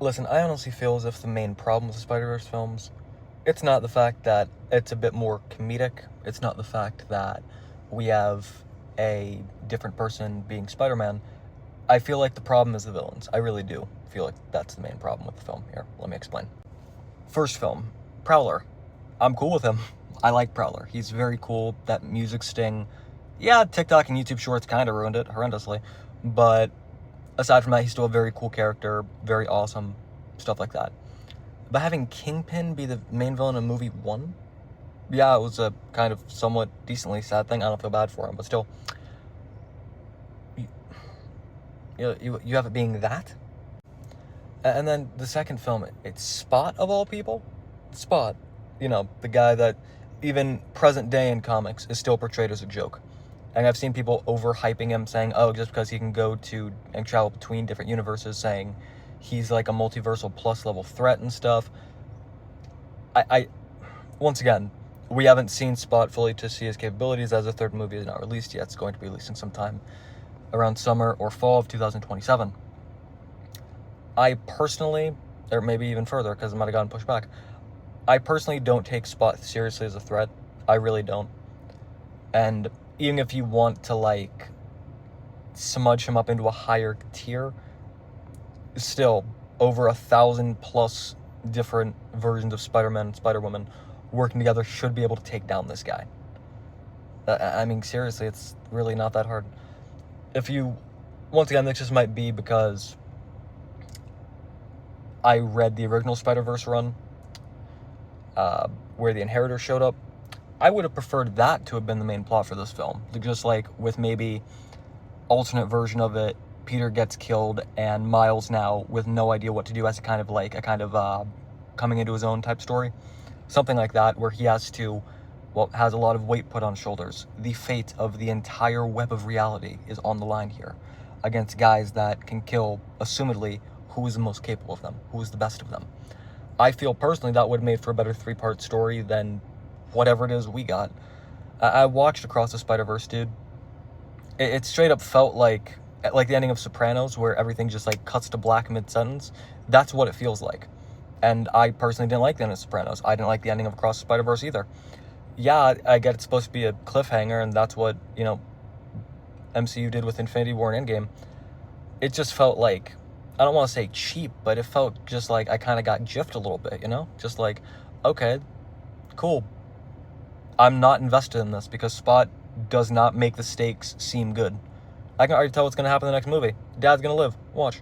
Listen, I honestly feel as if the main problem with the Spider-Verse films, it's not the fact that it's a bit more comedic. It's not the fact that we have a different person being Spider-Man. I feel like the problem is the villains. I really do feel like that's the main problem with the film here. Let me explain. First film, Prowler. I'm cool with him. I like Prowler. He's very cool. That music sting. Yeah, TikTok and YouTube Shorts kind of ruined it horrendously. But aside from that, he's still a very cool character. Very awesome. Stuff like that. But having Kingpin be the main villain in movie 1? Yeah, it was a kind of somewhat decently sad thing. I don't feel bad for him, but still. You have it being that? And then the second film, it's Spot of all people? Spot. You know, the guy that even present day in comics is still portrayed as a joke. And I've seen people overhyping him, saying, oh, just because he can go to and travel between different universes, saying he's like a multiversal plus level threat and stuff. I once again, we haven't seen Spot fully to see his capabilities, as the third movie is not released yet. It's going to be releasing sometime around summer or fall of 2027. I personally, or maybe even further, because it might have gotten pushed back, I personally don't take Spot seriously as a threat. I really don't. And even if you want to, like, smudge him up into a higher tier, still, over 1,000+ different versions of Spider-Man and Spider-Woman working together should be able to take down this guy. I mean, seriously, it's really not that hard. Once again, this just might be because I read the original Spider-Verse run, where the Inheritor showed up. I would have preferred that to have been the main plot for this film. Just like with maybe alternate version of it, Peter gets killed and Miles now with no idea what to do as a kind of coming into his own type story. Something like that, where he has a lot of weight put on shoulders. The fate of the entire web of reality is on the line here against guys that can kill, assumedly, who is the most capable of them, who is the best of them. I feel personally that would have made for a better 3-part story than whatever it is we got. I watched Across the Spider-Verse, dude. It straight up felt like the ending of Sopranos, where everything just like cuts to black mid-sentence. That's what it feels like. And I personally didn't like the ending of Sopranos. I didn't like the ending of Across the Spider-Verse either. Yeah, I get it's supposed to be a cliffhanger, and that's what, MCU did with Infinity War and Endgame. It just felt like, I don't want to say cheap, but it felt just like I kind of got gypped a little bit, Just like, okay, cool. I'm not invested in this because Spot does not make the stakes seem good. I can already tell what's going to happen in the next movie. Dad's going to live. Watch.